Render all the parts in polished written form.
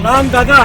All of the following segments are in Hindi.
प्रणाम दादा।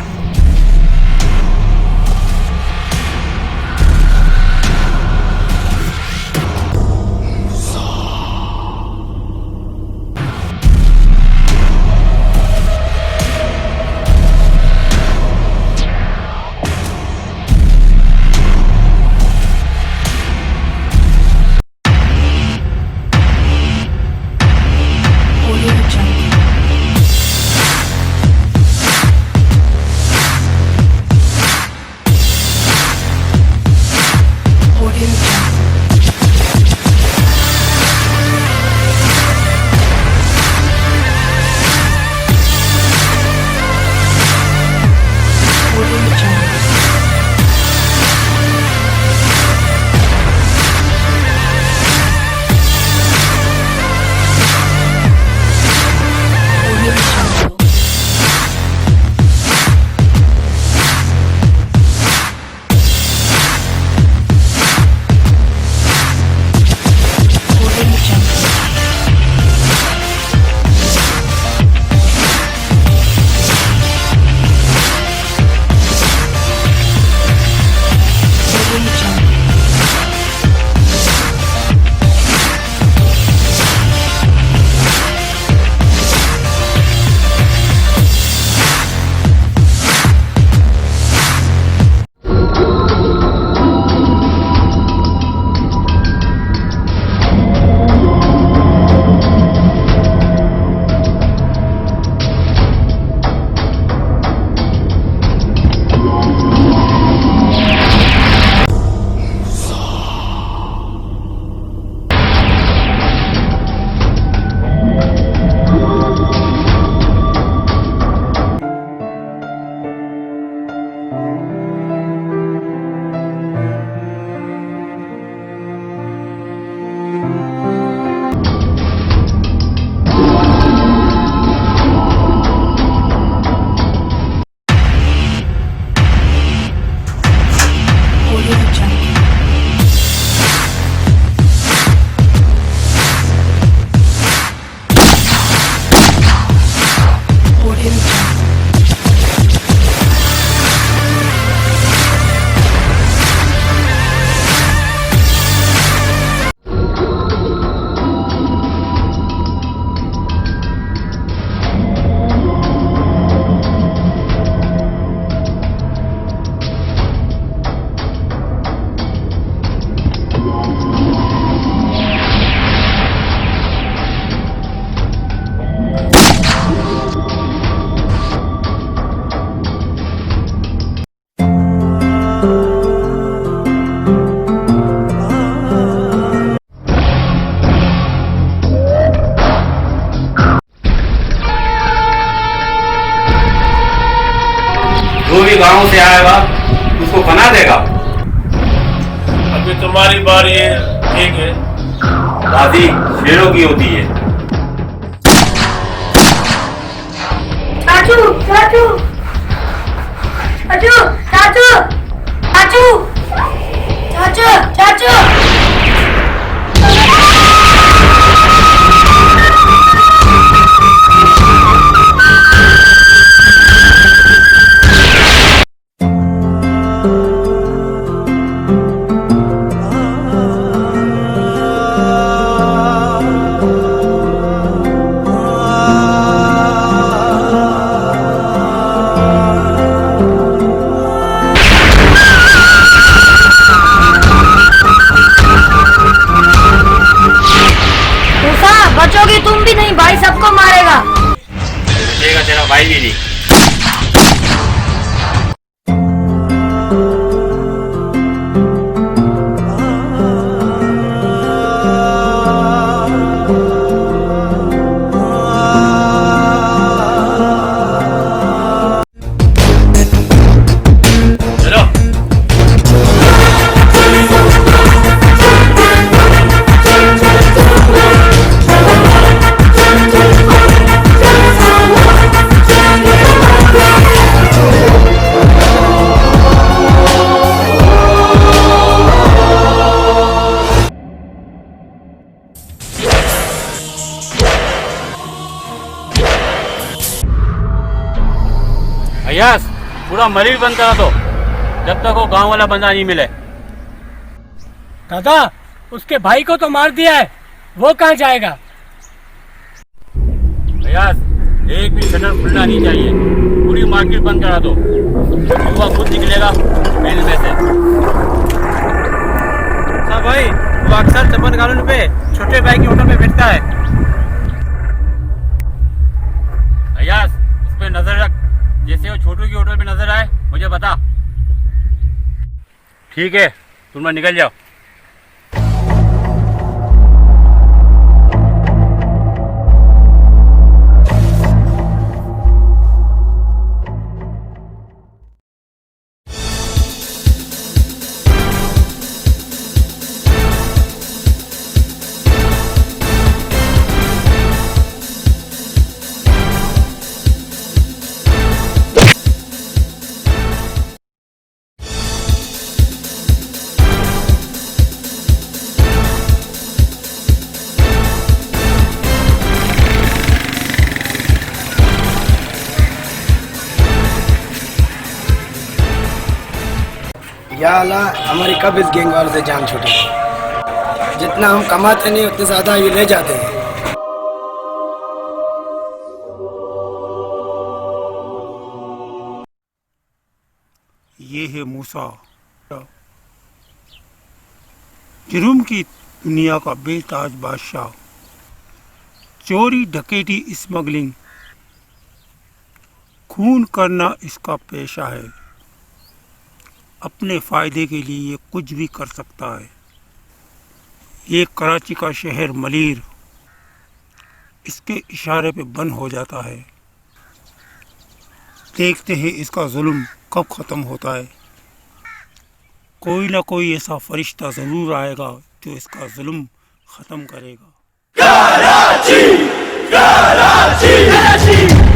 जो भी गांव से आएगा उसको बना देगा। अभी तुम्हारी बारी है। ठीक है। बाजी शेरों की होती है। चाचू चाचू चाचू चाचू चाचू चाचू चाचू बचोगी तुम भी नहीं, भाई सबको मारेगा। तेरा भाई भी नहीं। चलो अयास, पूरा मरीज बंद करा दो जब तक वो गांव वाला बंदा नहीं मिले। दादा, उसके भाई को तो मार दिया है, वो कहाँ जाएगा? अयास, एक भी शटर खुलना नहीं चाहिए, पूरी मार्केट बंद करा दो। युवा खुद निकलेगा मेल में से। हाँ भाई, वो अक्सर 56 कॉलोनी पे छोटे भाई की होटल पे बैठता है। अयास, उस पर नजर रख, जैसे वो छोटू की होटल पे नजर आए मुझे बता। ठीक है, तुम लोग निकल जाओ। या अल्लाह, हमारी कब इस गैंग वालों से जान छूटेगी। जितना हम कमाते नहीं उतने ज़्यादा ये ले जाते हैं। ये है मूसा, जुर्म की दुनिया का बेताज बादशाह। चोरी, डकैती, स्मगलिंग, खून करना इसका पेशा है। अपने फ़ायदे के लिए ये कुछ भी कर सकता है। ये कराची का शहर मलीर इसके इशारे पे बंद हो जाता है। देखते हैं इसका जुल्म कब ख़त्म होता है। कोई ना कोई ऐसा फरिश्ता ज़रूर आएगा जो इसका जुल्म ख़त्म करेगा। कराची, कराची, कराची।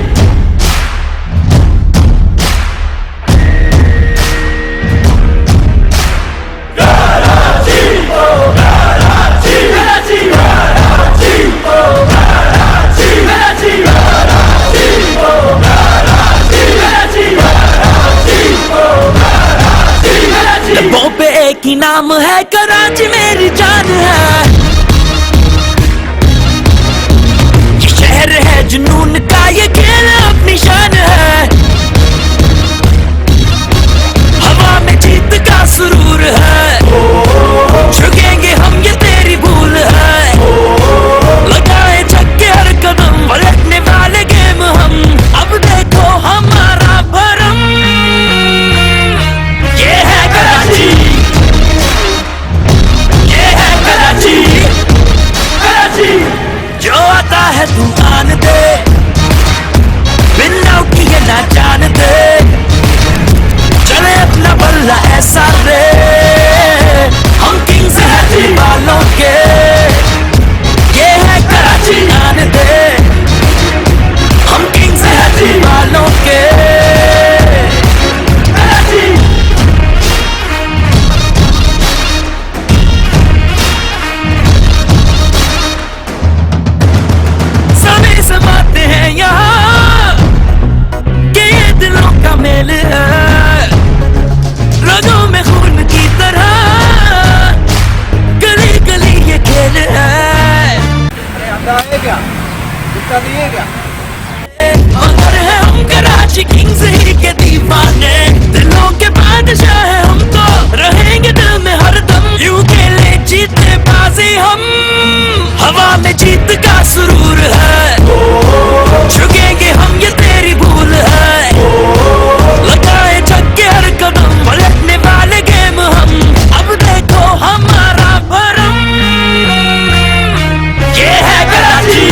पे एक ही नाम है, कराची मेरी जान है। ये शहर है जुनून का, ये खेल अपनी शान है। हवा में जीत का सुरूर है, झुकेंगे हम ये तेरी भूल है। लगाए छक्के हर कदम, पलटने वाले गेम हम। अब देखो हमारा भरम, ये है कराची, ये है कराची, कराची। जो आता है तूफान दे, बिना किए ना जान दे। चले अपना बल्ला ऐसा रे, हम किंग्स हैं दिल वालों के। ये है कराची, आन दे, हम किंग्स हैं दिल वालों के। समाते हैं यहाँ कि ये दिलों का मेल है। रगों में खून की तरह गली गली ये खेल है। अरे क्या कितना दिए क्या? मगर है हम कराची किंग्स ही के दीवाने, दिलों के बादशाह है हम तो, रहेंगे दिल में हरदम। यूं खेले जीते बाजी हम, हवा में जीत का सुरूर है। झुकेंगे हम ये तेरी भूल है। लगाए छक्के हर कदम, पलटने वाले गेम हम। अब देखो हमारा भरम, ये है कराची।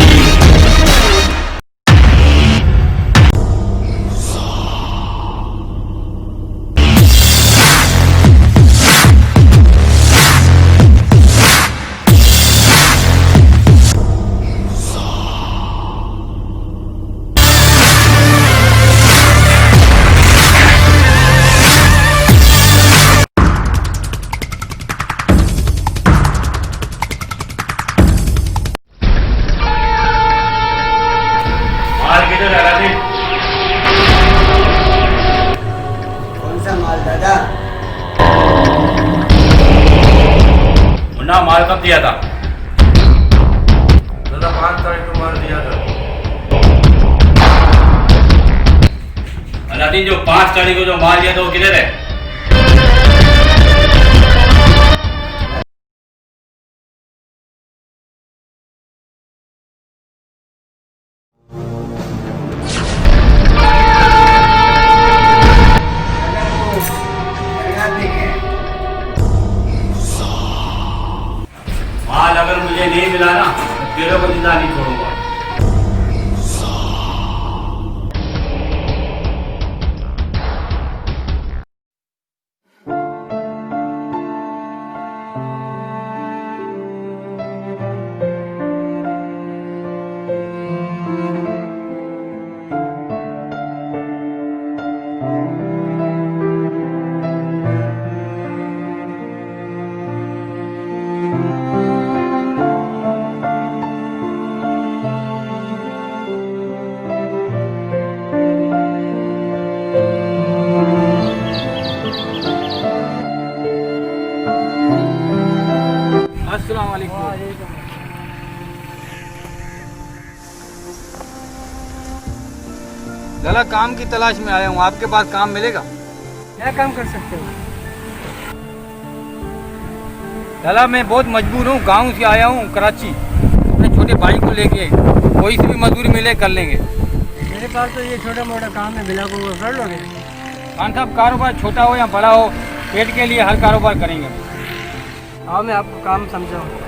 किया था? दादा 5 तारीख को मार दिया था। अलादीन, जो 5 तारीख को जो मार दिया था वो किधर है? माल अगर मुझे नहीं मिला ना, तेरे को जिंदा नहीं छोड़ूंगा। अस्सलाम वालेकुम। लाला, काम की तलाश में आया हूँ, आपके पास काम मिलेगा? क्या काम कर सकते हो? लाला, मैं बहुत मजबूर हूँ, गांव से आया हूँ कराची, अपने छोटे भाई को लेके। कोई सी भी मजदूरी मिले कर लेंगे। मेरे पास तो ये छोटा मोटा काम है, बिला को कर लोगे? खान साहब, कारोबार छोटा हो या बड़ा हो, पेट के लिए हर कारोबार करेंगे। आओ मैं आपको काम समझाऊँ।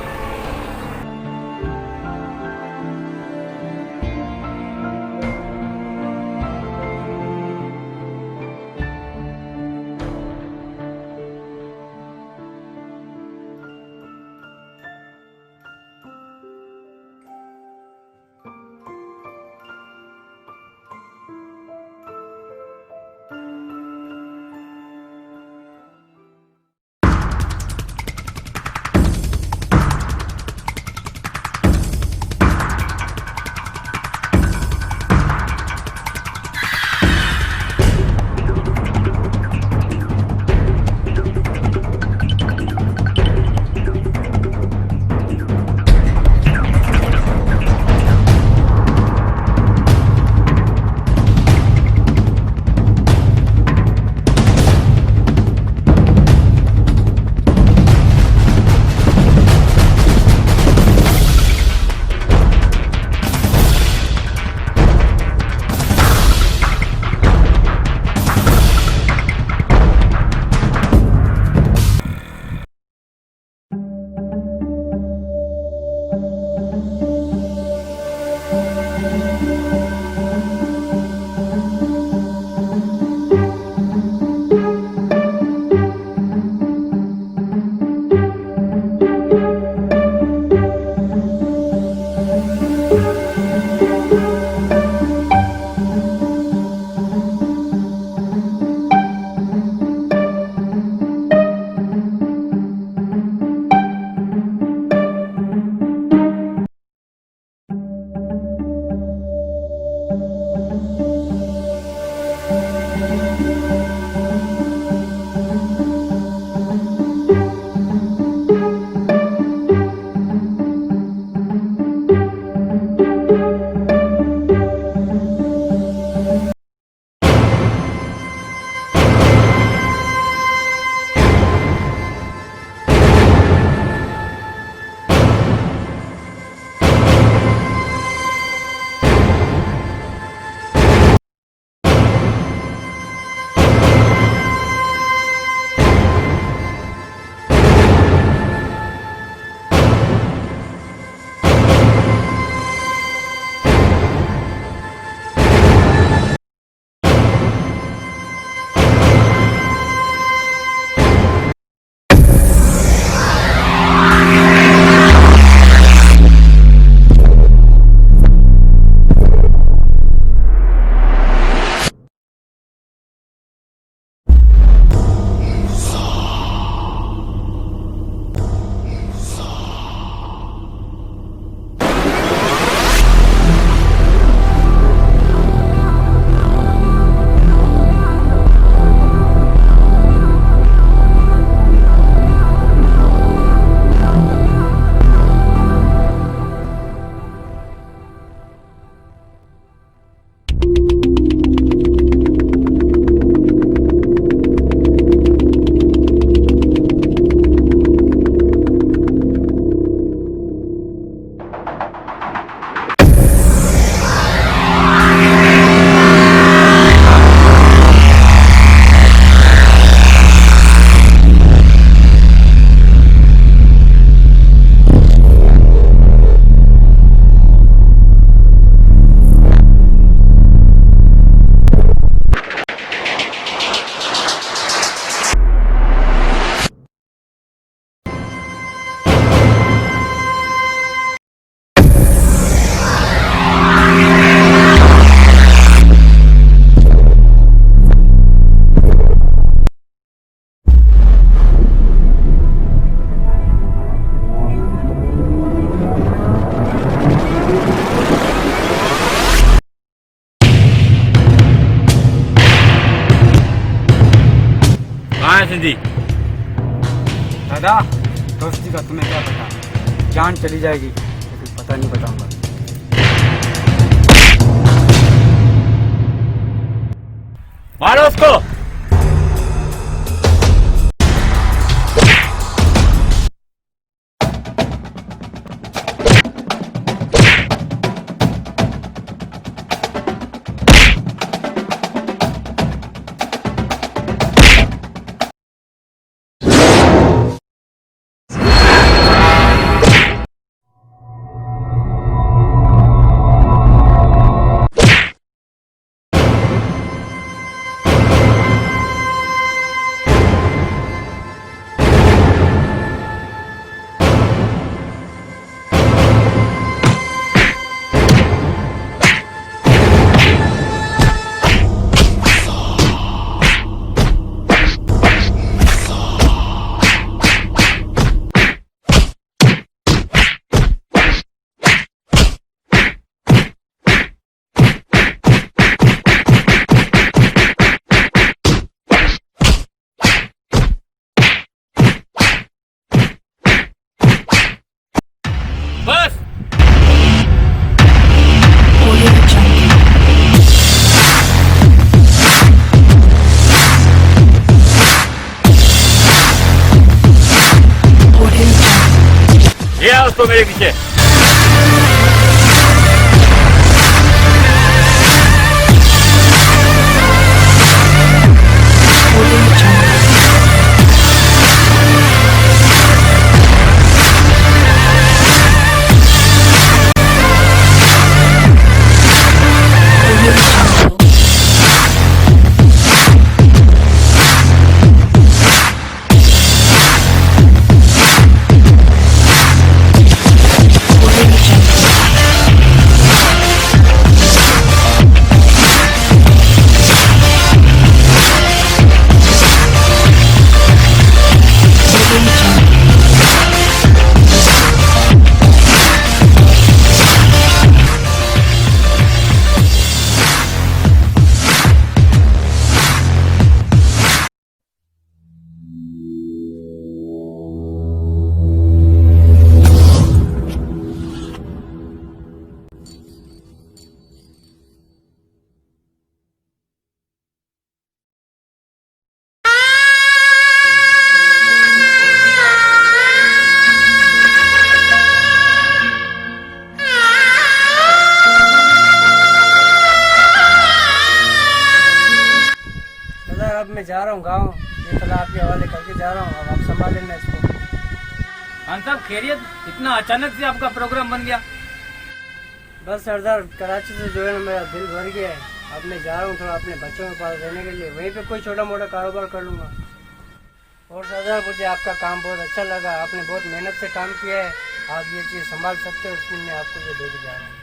सिंधी। दादा दोस्ती का तुम्हें क्या पता, जान चली जाएगी लेकिन पता नहीं बताऊंगा। मारो उसको। बस ले आओ उसको मेरे पीछे। अब मैं जा रहा हूँ गाँव, ये तालाब के हवाले करके जा रहा हूँ। अब आप संभाल लेना इसको। खान साहब खैरियत, इतना अचानक से आपका प्रोग्राम बन गया? बस सरदार कराची से जो है ना मेरा दिल भर गया है। अब मैं जा रहा हूँ थोड़ा अपने बच्चों के पास रहने के लिए, वहीं पे कोई छोटा मोटा कारोबार कर लूँगा। और सरदार मुझे आपका काम बहुत अच्छा लगा, आपने बहुत मेहनत से काम किया है, आप ये चीज़ संभाल सकते हो, इसलिए मैं आपको ये देके जा रहा हूँ।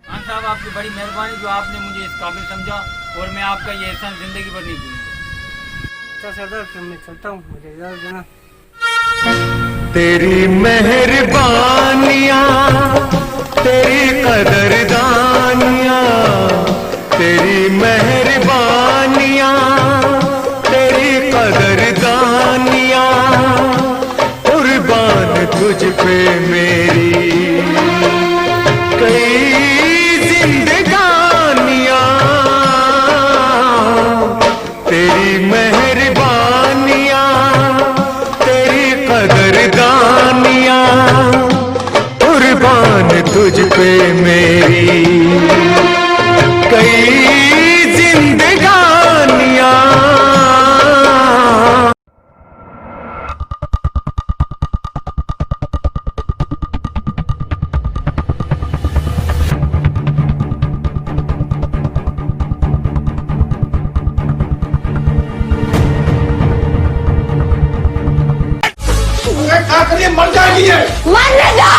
खान साहब आपकी बड़ी मेहरबानी जो आपने मुझे इस काबिल समझा, और मैं आपका ये एहसान जिंदगी भर नहीं भूलूंगा। अच्छा सरदार फिर मैं चलता हूँ, मुझे इजाज़त देना। तेरी मेहरबानियाँ, तेरी कदरदानियाँ, तेरी मेहरबानियाँ, तेरी कदरदानियाँ, कुर्बान तुझ पे मेरी कई जिंदगानियाँ, तेरी मेहरबानियाँ, तेरी कदरदानियाँ, कुर्बान तुझ पे मेरी कई जिंदगानियाँ। मर जाएगी है। मरने दो।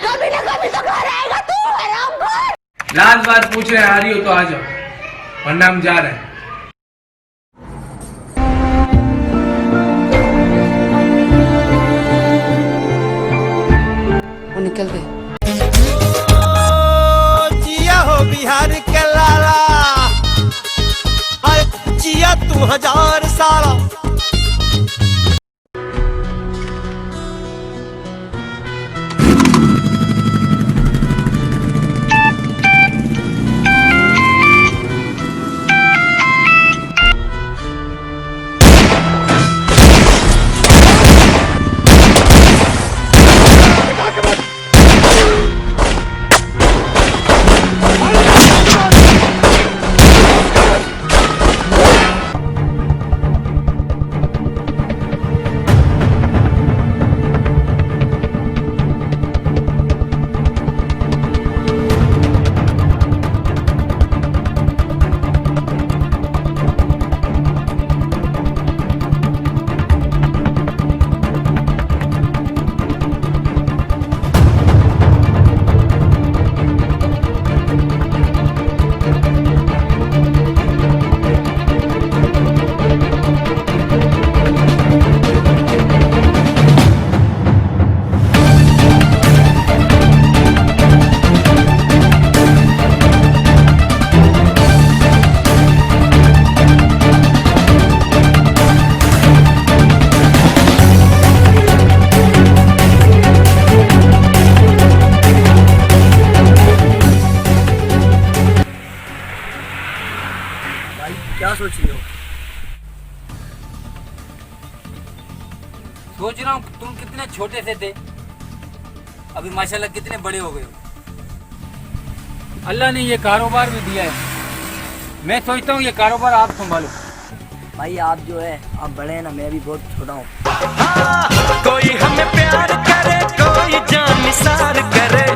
कभी ना कभी तो घर आएगा तू, हरामखोर। लास्ट बात पूछ रहे आ रही हो तो आ जाओ, वरना हम जा रहे हैं। वो निकल गए। जिया हो बिहार के लाला, जिया तू तू 1000 साला। क्या सोच रही हो? सोच रहा हूँ तुम कितने छोटे से थे, अभी माशाल्लाह कितने बड़े हो गए हो। अल्लाह ने ये कारोबार भी दिया है, मैं सोचता हूँ ये कारोबार आप संभालो। भाई आप जो है आप बड़े हैं ना, मैं भी बहुत छोटा हूँ। कोई हमें प्यार करे, कोई जान निसार करे,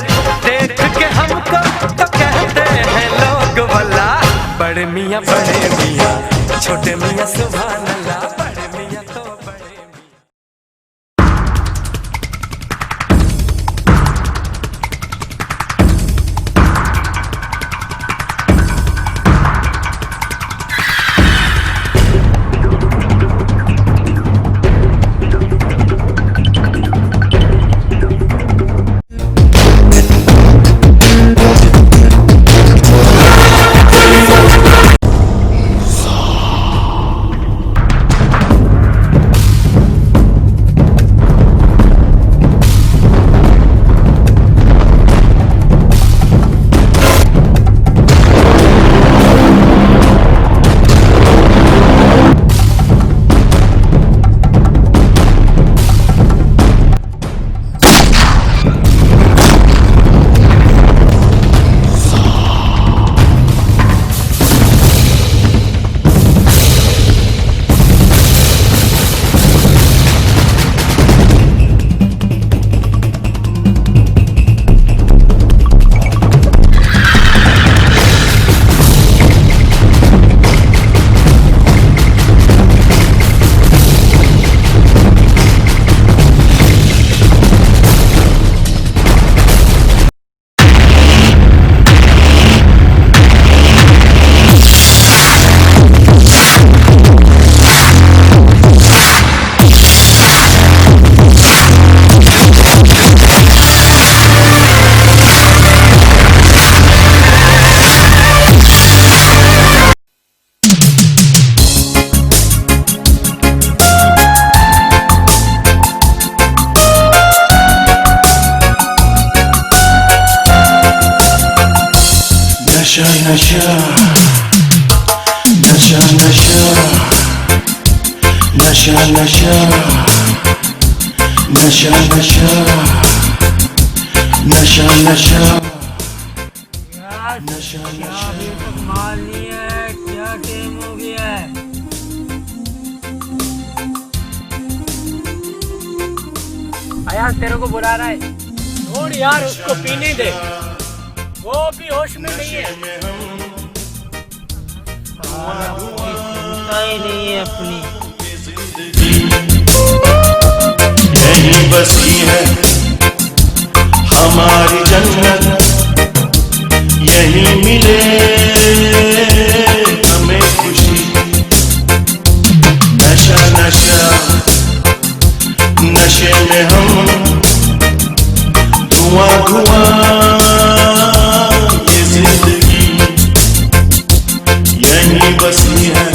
देख के हमको तो कहते हैं लोग भला। बड़े मियाँ छोटे मियाँ सुभान अल्लाह। बड़े मियाँ तो बड़े मियाँ। नशा नशा नशा नशा नशा नशा नशा नशा नशा नशा नशा नशा माल नहीं है, क्या टाइम हो गया है? यार तेरे को बुला रहा है, छोड़ यार उसको पीने दे, वो भी होश में नहीं है। ही नहीं है अपनी यही बसी है हमारी जन्नत, यही मिले हमें खुशी। नशा नशा नशे में हम धुआं धुआं ये जिंदगी यही बसी है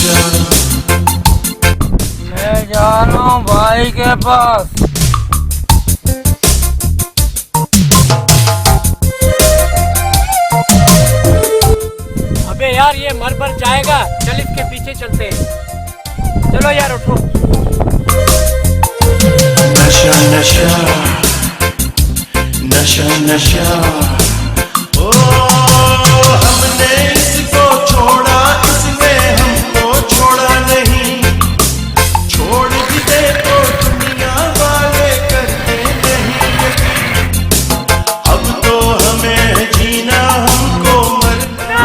नशा मैं जा रहा हूँ भाई के पास। अबे यार ये मर पर जाएगा, चल इसके पीछे चलते हैं। चलो यार उठो। नशा नशा नशा नशा ओ हमने इसको छोड़ा, इसने हमको छोड़ा नहीं। छोड़ भी दे तो दुनिया वाले करते नहीं यकीन। अब तो हमें जीना, हमको मरना।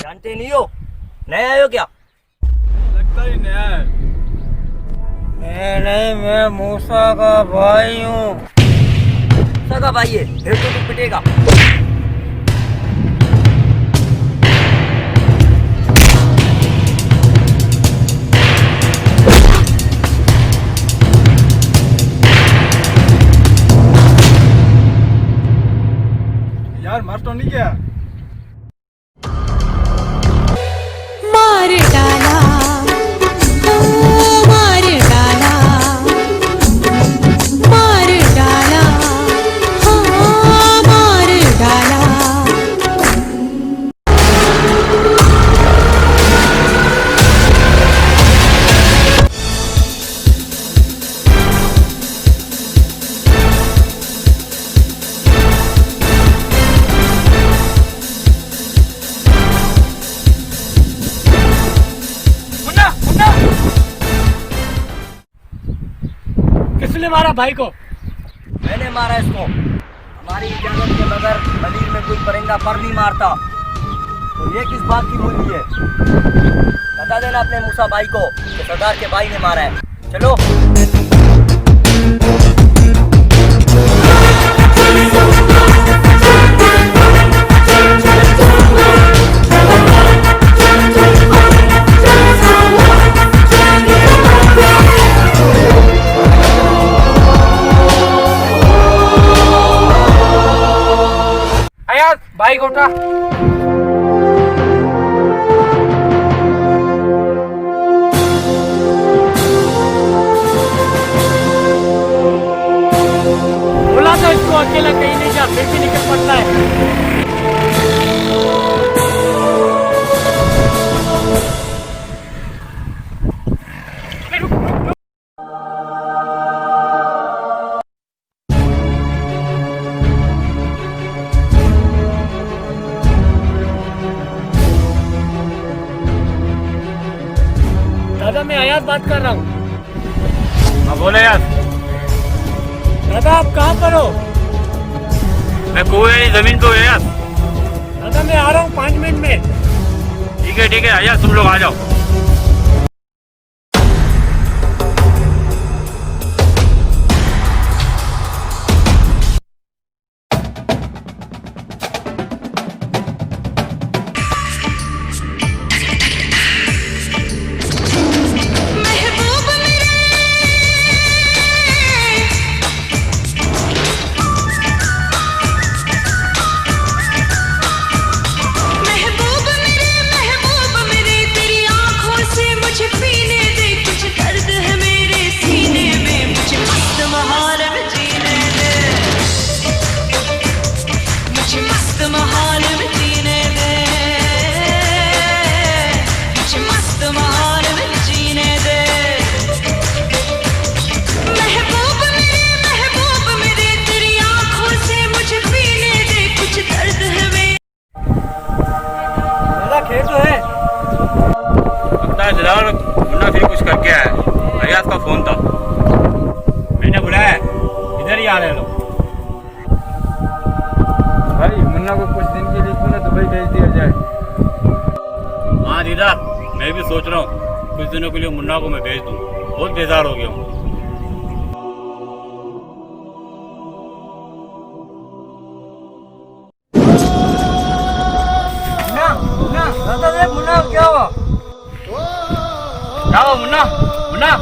जानते नहीं हो, नए आए हो क्या? लगता ही नया है। नहीं, मैं मूसा का भाई हूँ। मूसा का भाई है, फिर तो तू पिटेगा। यार मार तो नहीं गया? मार डाला, मार डाला, मार डाला, हाँ मार डाला। किसने मारा भाई को? मैंने मारा इसको। हमारी इजाजत के बगैर नदी में कोई परिंदा पर नहीं मारता। तो ये किस बात की मूली है? बता देना अपने मूसा भाई को कि सरदार के भाई ने मारा है। चलो। बाइक उठा। बोला तो इसको अकेला कहीं नहीं जा, फिर भी निकल पड़ता है। दादा मैं आयात बात कर रहा हूँ। हाँ बोले यार। दादा आप कहाँ पर हो? मैं कुएं जमीन पे हूँ यार। दादा मैं आ रहा हूँ 5 मिनट में। ठीक है आया, तुम लोग आ जाओ। मुन्ना फिर कुछ करके आया। अयाज का फोन था, मैंने बुलाया, इधर ही आ रहे लोग। भाई मुन्ना को कुछ दिन के लिए क्यों ना दुबई भेज दिया जाए। हाँ दीदा, मैं भी सोच रहा हूँ कुछ दिनों के लिए मुन्ना को मैं भेज दूँ, बहुत बेजार हो गया हूँ। मुन्ना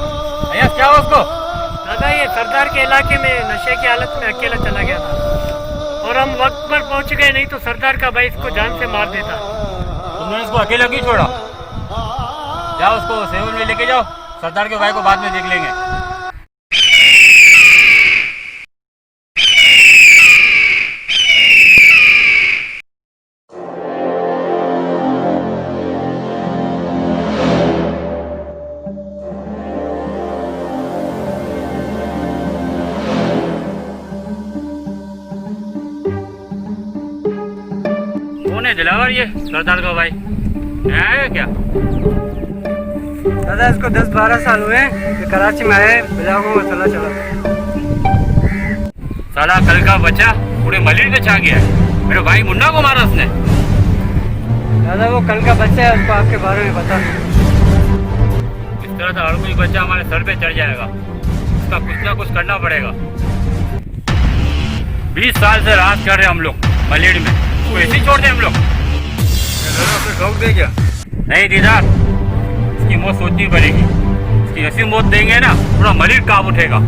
अय्या क्या हुआ उसको? दादा ये सरदार के इलाके में नशे की हालत में अकेला चला गया था और हम वक्त पर पहुंच गए, नहीं तो सरदार का भाई इसको जान से मार देता। तुमने इसको अकेला क्यों छोड़ा? जाओ उसको सेवन में लेके जाओ, सरदार के भाई को बाद में देख लेंगे। कौन है दिलावर? ये सरदार का भाई नया है क्या? दादा इसको 10-12 साल हुए कि कराची में आए, बिलागों में चला साला कल का बच्चा पूरे मलिर के छा गया है। मेरे भाई मुन्ना को मारा उसने। दादा वो कल का बच्चा है, उसको आपके बारे में बता दो। इस तरह से हर कोई बच्चा हमारे सर पे चढ़ जाएगा, उसका कुछ ना कुछ करना पड़ेगा। 20 साल से राज कर रहे हम लोग मलिर में, तो ऐसे ही छोड़ दे हम लोग? ठोक दे क्या? नहीं दीदार, इसकी मौत सोचनी पड़ेगी। इसकी ऐसी मौत देंगे ना पूरा मलिर काब उठेगा।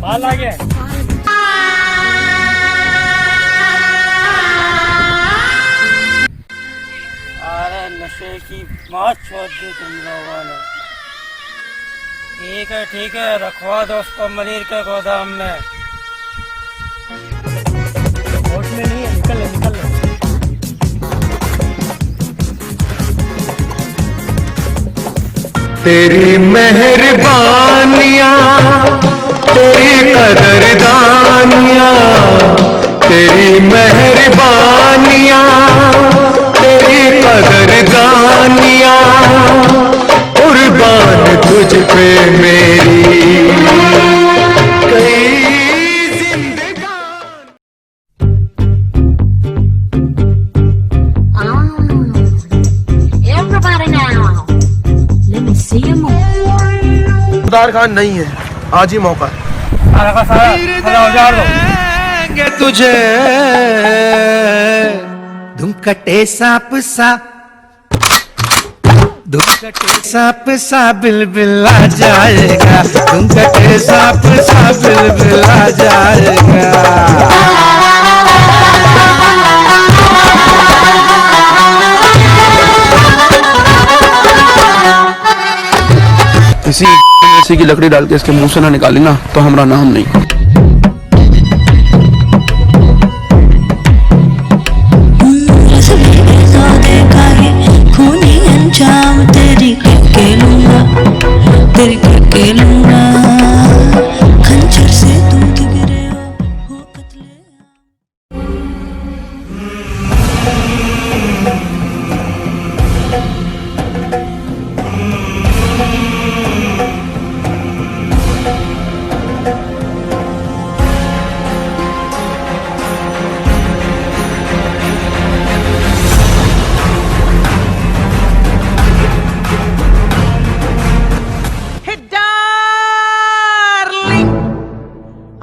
माल आ गया। अरे नशे की मौत छोड़ दी तुम लोगों ने। ठीक है रखवा दो उसको मलिर के गोदाम में। होश में नहीं है, निकल ले। तेरी मेहरबानियाँ, तेरी कदरदानियाँ, तेरी मेहरबानियाँ, तेरी कदरदानियाँ, कुर्बान तुझ पे मेरी कई सरदार खान नहीं है, आज ही मौका है। तुझे धुमकटे सांप सा बिल आ जाएगा, धुमकटे सांप सा बिल आ जाएगा। इसी की लकड़ी डाल के इसके मुंह से ना निकाली ना तो हमारा नाम नहीं। तेरी लूंगा खंजर से दूध गिरे हो कतले।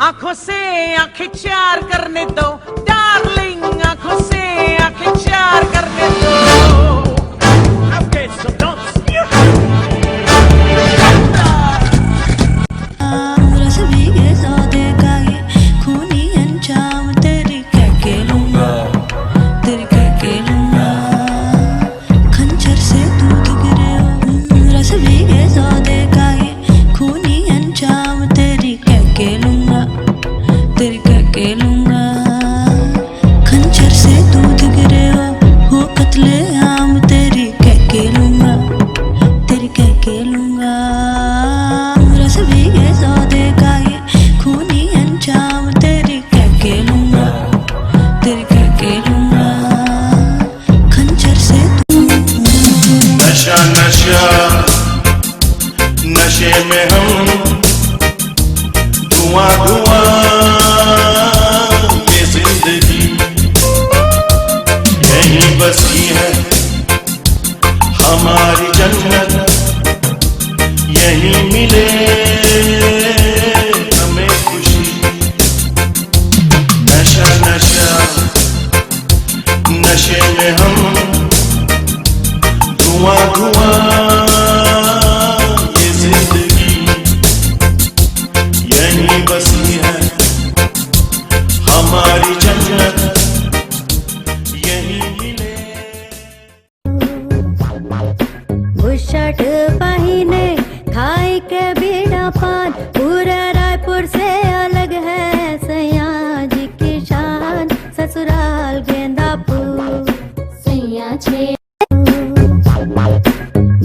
आंखों से आंखें चार करने दो डार्लिंग, आंखों से आंखें चार करने दो। रस भीगे सौदे का ये खूनी अंजाम, तेरी के लूंगा, तेरी के लूंगा खंजर से दूध गिरे हो। रस भीगे सौदे का ये खूनी अंजाम, तेरी के लूंगा, तेरी के लूंगा खंजर से दूध गिरे हो कतले। हमारी जन्नत यहीं मिले हमें खुशी। नशा नशा नशे में हम धुआं धुआं ये जिंदगी यहीं बसी है हमारी जन्नत यहीं मिले। बुशर्ट पहिने खाई के बीड़ा पान पूरा रायपुर से अलग है सैया जी की शान ससुराल गेंदापुर सैया छे।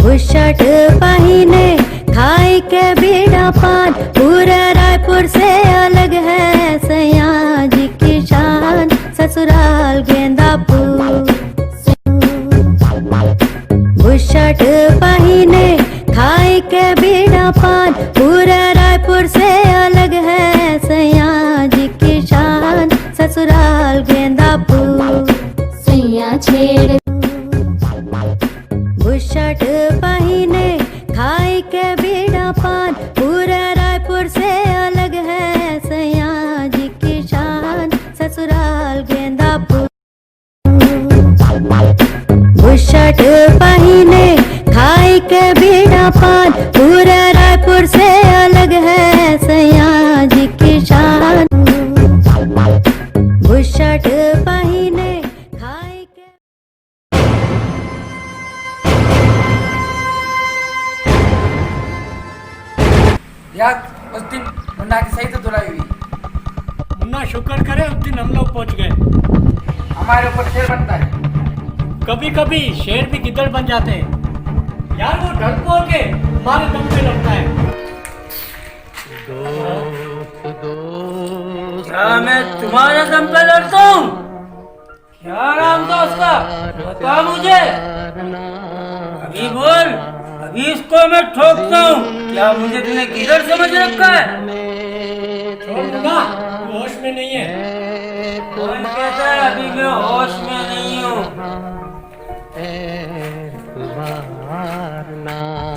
बुशर्ट पहिने खाई के बीड़ा पान पूरा रायपुर से अलग है सैया जी की शान ससुराल गेंदापुर। बुशर्ट पहिने खाई के बीड़ा पान पूरा रायपुर से अलग है सैया जी की शान ससुराल गेंदापुर सैया छेड़। बुशर्ट पहिने खाई के बीड़ा पान पूरा रायपुर से अलग है सैया जी की शान ससुराल गेंदापुर। बुशर्ट पहिने खाई के बीड़ा पान पूरा रायपुर से अलग है सैया जी की शान। बुशर्ट पहिने खाई के यार उस दिन मुन्ना की सही तो धुलाई हुई। मुन्ना शुक्र करे उस दिन हम लोग पहुंच गए। हमारे ऊपर शेर बनता है। कभी कभी शेर भी गिद्दड़ बन जाते हैं यार। वो ढलपुर के हमारे दम पे लगता है। क्या मैं तुम्हारे दम पे लड़ता हूँ? क्या नाम था उसका? बता मुझे। अभी बोल, अभी इसको मैं ठोकता हूँ। क्या मुझे तूने गिद्दड़ समझ रखा है? छोड़ दूंगा, तू होश में नहीं है। कौन कहता है अभी मैं होश में नहीं हूँ?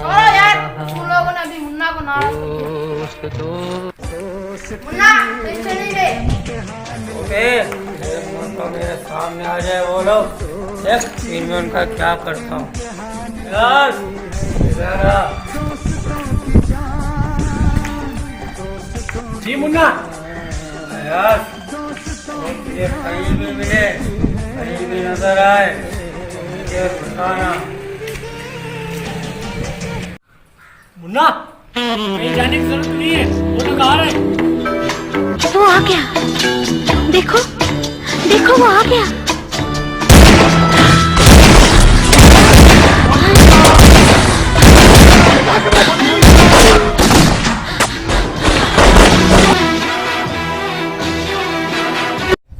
छोड़ो यार, तुम लोगों ने अभी मुन्ना को नाराज कर दिया। मुन्ना टेंशन नहीं ले। तो मेरे सामने आ जाए वो लोग, देख फिर मैं उनका क्या करता हूँ। यार इधर आ। जी मुन्ना। यार मुझे कहीं भी मिले, कहीं भी नजर आए मुझे बताना। मुन्ना कहीं जाने की जरूरत नहीं है, वो लोग आ रहे हैं। वो आ गया, देखो देखो वो आ गया।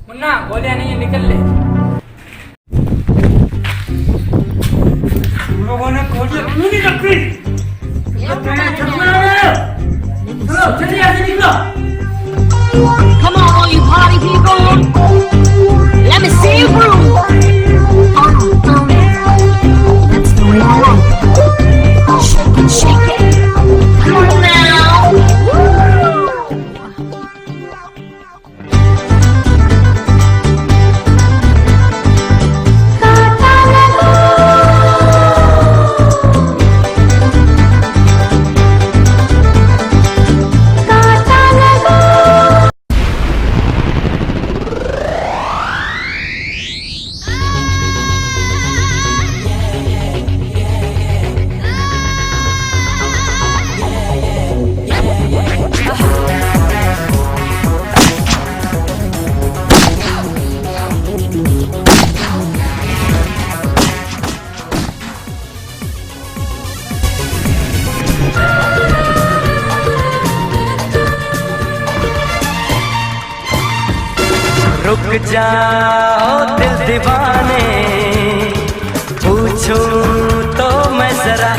मुन्ना गोलियां नहीं है, निकल ले। लोगों ने गोलियां क्यों नहीं रखी? चलिए आगे निकलो। Come on, all you party people. Let me see you groove. That's the way I like it. Shake it, shake it. Come on now. रुक जाओ दिल दीवाने, पूछूं तो मैं जरा।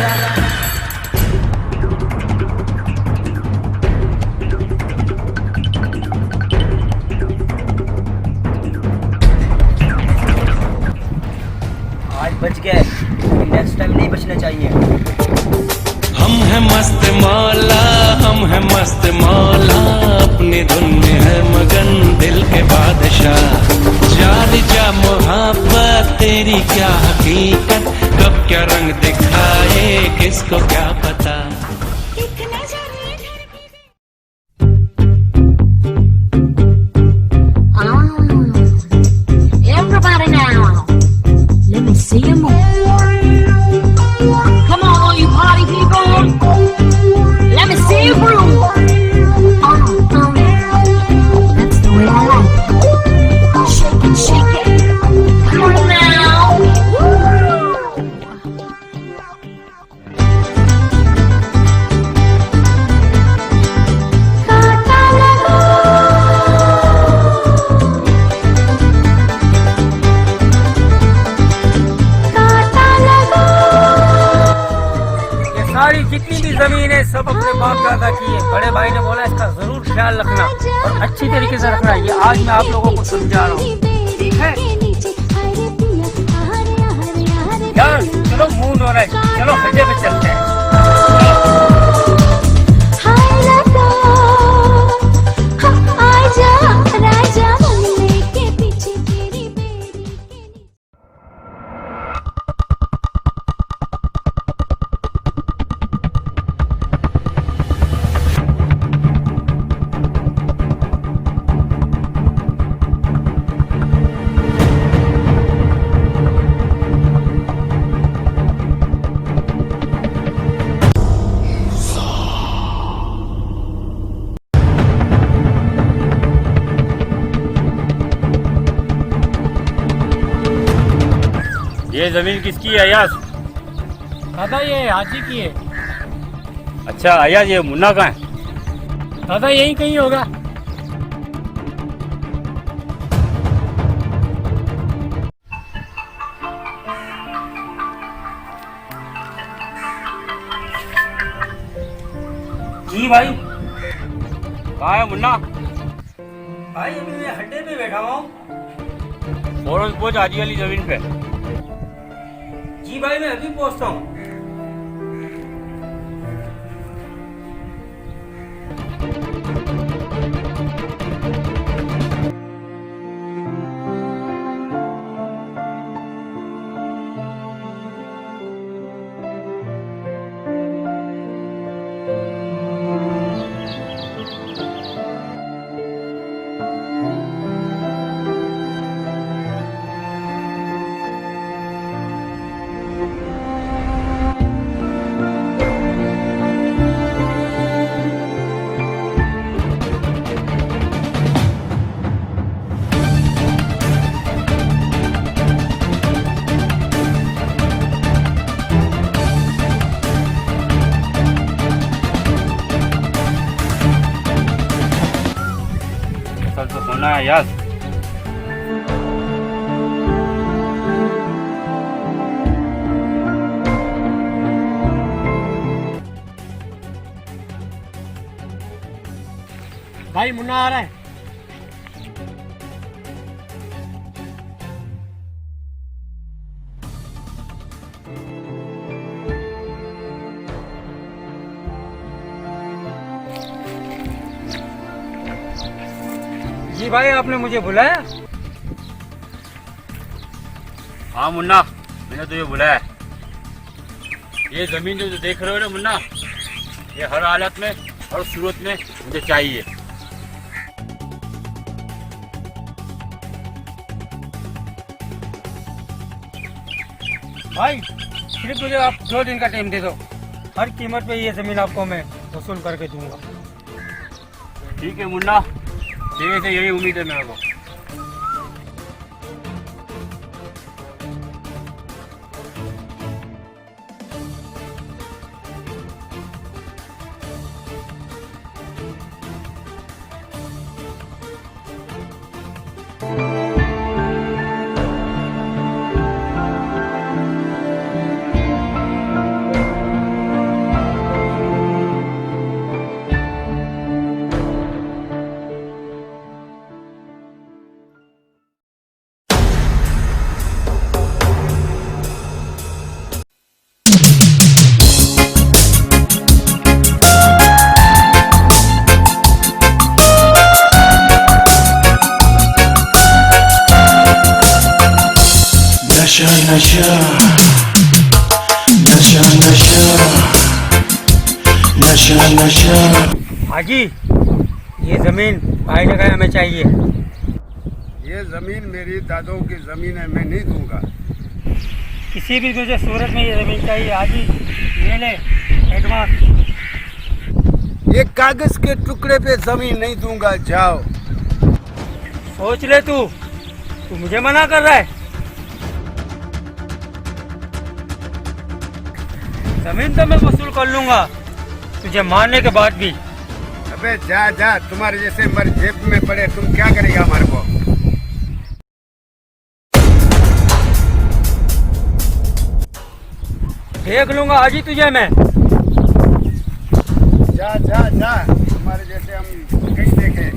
आज बच गए, नेक्स्ट टाइम नहीं बचने चाहिए। हम है मस्त मौला, हम है मस्त मौला, अपनी धुन में है मगन दिल के बादशाह। जान जा मोहब्बत तेरी क्या हकीकत, कब क्या रंग दिखाए किसको क्या पता। Everybody now, let me see you move. Come on, all you party people, let me see you groove. That's the way I like it. Shake it, shake it. Come on now. सारी जितनी भी जमीन है सब अपने बाप दादा की है। बड़े भाई ने बोला इसका जरूर ख्याल रखना और अच्छी तरीके से रखना। ये आज मैं आप लोगों को समझा रहा हूँ, ठीक है? यार चलो मूड हो रहा है, चलो हड्डे पे चलते हैं। ये जमीन किसकी है अयाज? दादा ये हाजी की है। अच्छा अयाज, ये मुन्ना कहाँ है? दादा यही कहीं होगा। जी भाई। कहाँ है मुन्ना? भाई अभी मैं हड्डे पे बैठा हुआ हूँ। फौरन पहुंच हाजी वाली जमीन पे। जी भाई मैं अभी पहुंचता हूँ। तो सोना है यार। भाई मुन्ना आ रहा है। जी भाई आपने मुझे बुलाया? हाँ मुन्ना, मैंने तुझे बुलाया। ये जमीन जो देख रहे हो ना मुन्ना, ये हर हालत में हर सूरत में मुझे चाहिए। भाई सिर्फ मुझे आप 2 दिन का टाइम दे दो, हर कीमत पे ये जमीन आपको मैं वसूल करके दूंगा। ठीक है मुन्ना, तेरे से यही उम्मीद है मेरे को। नशा। हाजी, ये जमीन भाई जगह हमें चाहिए। ये जमीन मेरी दादों की जमीन है, मैं नहीं दूंगा। किसी भी मुझे सूरत में ये जमीन चाहिए। हाजी, ये ले एडवांस। एक कागज के टुकड़े पे जमीन नहीं दूंगा, जाओ। सोच ले तू मुझे मना कर रहा है। जमीन तो मैं वसूल कर लूंगा तुझे मारने के बाद भी। अबे जा जा, तुम्हारे जैसे मर जेब में पड़े, तुम क्या करेगा हमारे को? देख लूंगा हाजी तुझे मैं। जा जा जा, तुम्हारे जैसे हम कहीं देखे।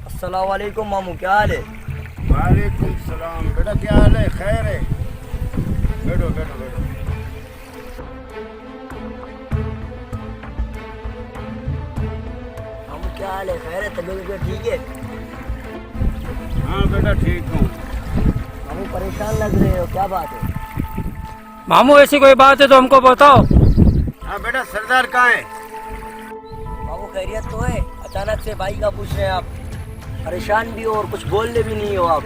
अस्सलामुअलैकुम मामू, क्या हाल है? वालेकुम सलाम। बेटा क्या हाल है? खैर है? बैठो बैठो बैठो। मामू क्या हाल है? खैर है? तबीयत ठीक है? हाँ बेटा ठीक हूँ। मामू परेशान लग रहे हो, क्या बात है? मामू ऐसी कोई बात है तो हमको बताओ। हाँ बेटा, सरदार कहाँ है? मामू खैरियत तो है? अचानक से भाई का पूछ रहे हैं आप, परेशान भी हो और कुछ बोलने भी नहीं हो आप।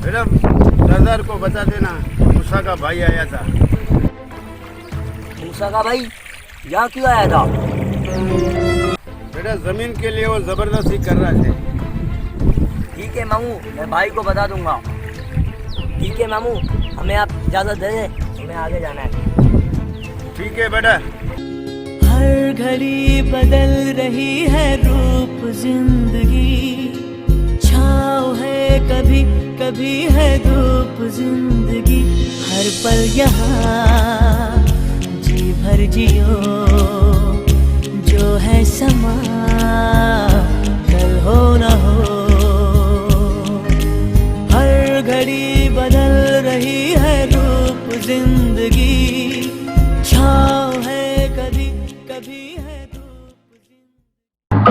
बेटा सरदार को बता देना मूसा का भाई आया था। मूसा का भाई यहाँ क्यों आया था? बेटा जमीन के लिए वो जबरदस्ती कर रहा थे। ठीक है मामू, मैं भाई को बता दूंगा। ठीक है मामू, हमें आप इजाजत दे दें, हमें आगे जाना है। ठीक है बेटा। हर घड़ी बदल रही है रूप जिंदगी, छाँव है कभी कभी है धूप जिंदगी। हर पल यहाँ जी भर जियो, जो है समा कल हो न हो। हर घड़ी बदल रही है रूप जिंदगी,